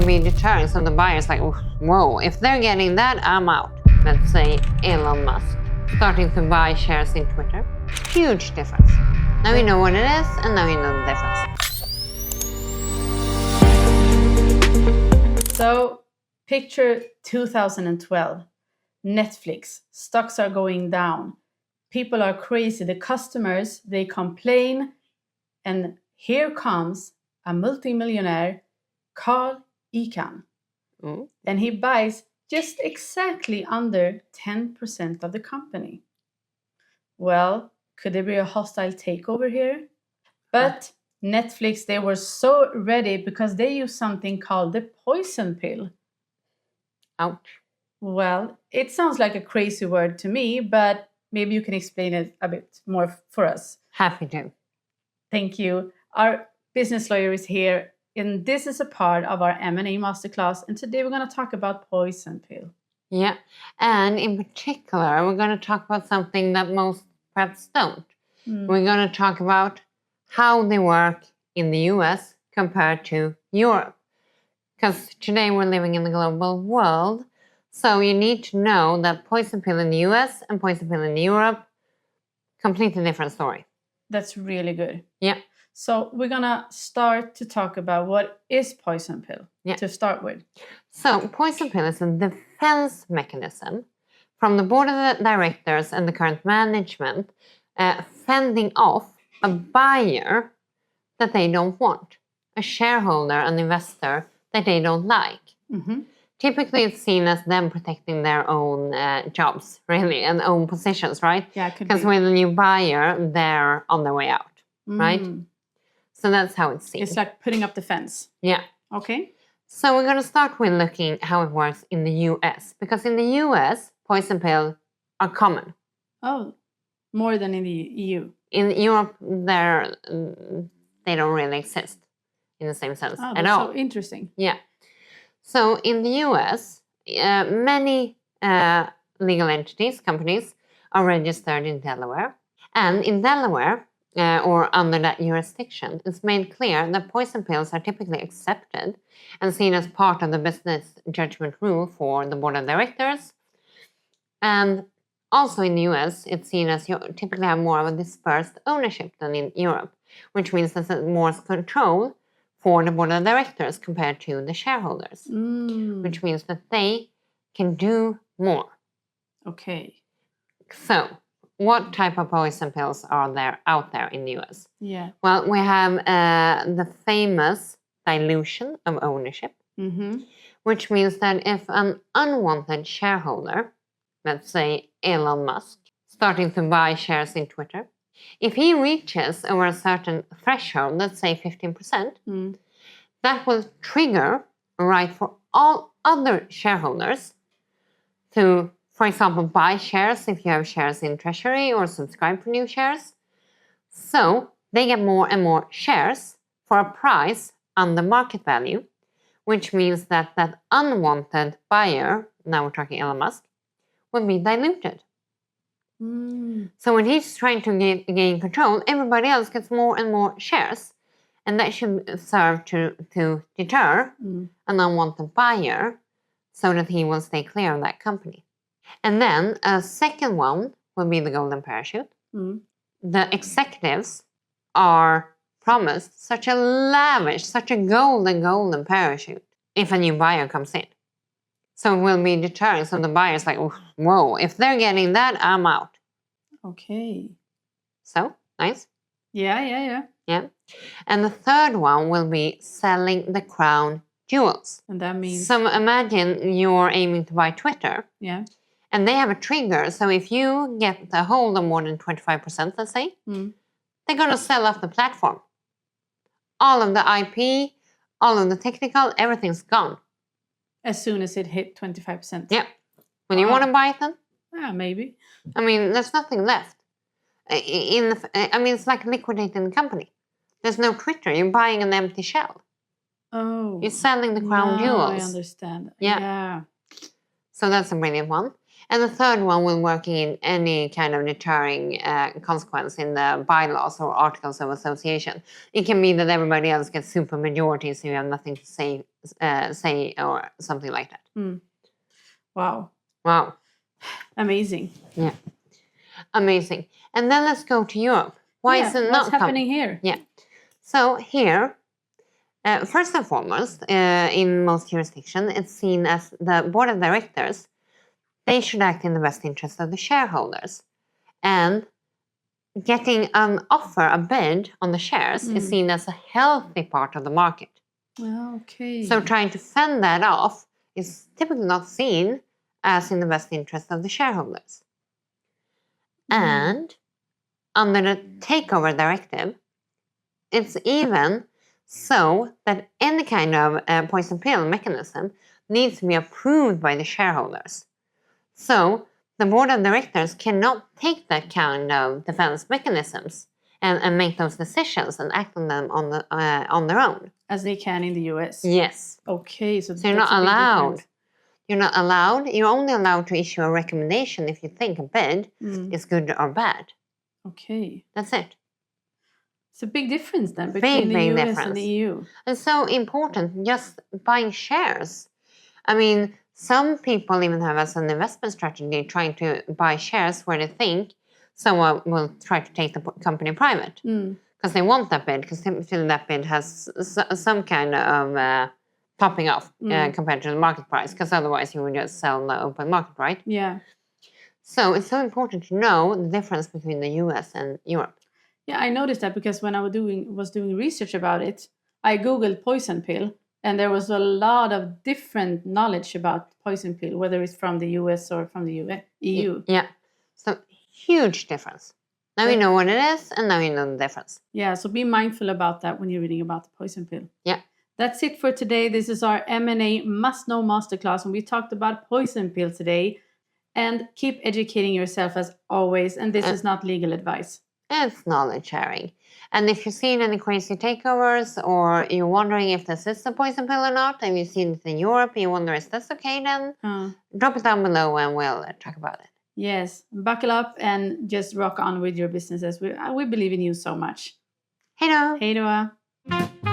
be deterring. So the buyer's like, whoa, if they're getting that, I'm out. Let's say Elon Musk starting to buy shares in Twitter. Huge difference. Now you know what it is, and now you know the difference. So, picture 2012. Netflix. Stocks are going down. People are crazy. The customers, they complain. And here comes a multimillionaire, Carl Icahn. And he buys just exactly under 10% of the company. Well, could there be a hostile takeover here? But Netflix, they were so ready because they use something called the poison pill. Ouch. Well, it sounds like a crazy word to me, but maybe you can explain it a bit more for us. Happy to. Thank you. Our business lawyer is here, and this is a part of our M&A Masterclass, and today we're going to talk about poison pill. Yeah, and in particular, we're going to talk about something that most perhaps don't. We're going to talk about how they work in the US compared to Europe. Because today we're living in the global world, so you need to know that poison pill in the US and poison pill in Europe, completely different story. That's really good. Yeah. So we're going to start to talk about what is poison pill to start with. So poison pill is a defense mechanism from the board of directors and the current management fending off a buyer that they don't want, a shareholder, an investor that they don't like. Typically, it's seen as them protecting their own jobs, really, and own positions, right? Yeah, it could be. Because with a new buyer, they're on their way out, right? So that's how it's seen. It's like putting up the fence. Yeah. Okay. So we're going to start with looking how it works in the US. Because in the US, poison pills are common. Oh, more than in the EU. In Europe, they don't really exist in the same sense at all. So interesting. Yeah. So in the US, many legal entities, companies, are registered in Delaware. And in Delaware, or under that jurisdiction, it's made clear that poison pills are typically accepted and seen as part of the business judgment rule for the board of directors. And also in the US, it's seen as you typically have more of a dispersed ownership than in Europe, which means there's more control for the board of directors compared to the shareholders, which means that they can do more. Okay. So, what type of poison pills are there out there in the US? Yeah. Well, we have the famous dilution of ownership, which means that if an unwanted shareholder, let's say Elon Musk, starting to buy shares in Twitter, if he reaches over a certain threshold, let's say 15%, that will trigger a right for all other shareholders to, for example, buy shares if you have shares in Treasury or subscribe for new shares. So they get more and more shares for a price under market value, which means that that unwanted buyer, now we're talking Elon Musk, will be diluted. So when he's trying to gain control, everybody else gets more and more shares. And that should serve to deter an unwanted buyer so that he will stay clear of that company. And then a second one will be the golden parachute. The executives are promised such a lavish, such a golden parachute if a new buyer comes in. So it will be deterring. So the buyer's like, whoa, if they're getting that, I'm out. Okay. So, nice. Yeah. Yeah. And the third one will be selling the crown jewels. And that means... So imagine you're aiming to buy Twitter. Yeah. And they have a trigger. So if you get a hold of more than 25%, let's say, they're going to sell off the platform. All of the IP, all of the technical, everything's gone. As soon as it hit 25%. Yeah. When you want to buy it then? Yeah, maybe. I mean, there's nothing left. It's like liquidating the company. There's no Twitter. You're buying an empty shell. Oh. You're selling the crown jewels. I understand. Yeah. So that's a brilliant one. And the third one will work in any kind of deterring consequence in the bylaws or articles of association. It can be that everybody else gets super majority, so you have nothing to say or something like that. Wow. Wow. Amazing. Yeah. Amazing. And then let's go to Europe. Why is it not what's happening here? Yeah. So here, first and foremost, in most jurisdictions, it's seen as the board of directors. They should act in the best interest of the shareholders. And getting an offer, a bid on the shares is seen as a healthy part of the market. Okay. So trying to fend that off is typically not seen as in the best interest of the shareholders. And under the Takeover Directive, it's even so that any kind of poison pill mechanism needs to be approved by the shareholders. So the board of directors cannot take that kind of defense mechanisms and make those decisions and act on them on their own. As they can in the US? Yes. Okay, so you're not allowed. You're not allowed. You're only allowed to issue a recommendation if you think a bid is good or bad. Okay. That's it. It's a big difference then between the US and the EU. It's so important just buying shares. I mean, some people even have as an investment strategy trying to buy shares where they think someone will try to take the company private. Because they want that bid, because they feel that bid has some kind of topping off compared to the market price, because otherwise you would just sell on the open market, right? Yeah. So it's so important to know the difference between the US and Europe. Yeah, I noticed that because when I was doing research about it, I Googled poison pill, and there was a lot of different knowledge about poison pill, whether it's from the US or from the EU. Yeah, so huge difference. Now you know what it is, and now you know the difference. Yeah, so be mindful about that when you're reading about the poison pill. Yeah. That's it for today. This is our M&A Must Know Masterclass, and we talked about poison pill today. And keep educating yourself as always, and this is not legal advice. It's knowledge sharing. And if you've seen any crazy takeovers, or you're wondering if this is a poison pill or not, and you've seen it in Europe, you wonder, is this okay then? Drop it down below and we'll talk about it. Yes, buckle up and just rock on with your businesses. We believe in you so much. Hej då! Hej då!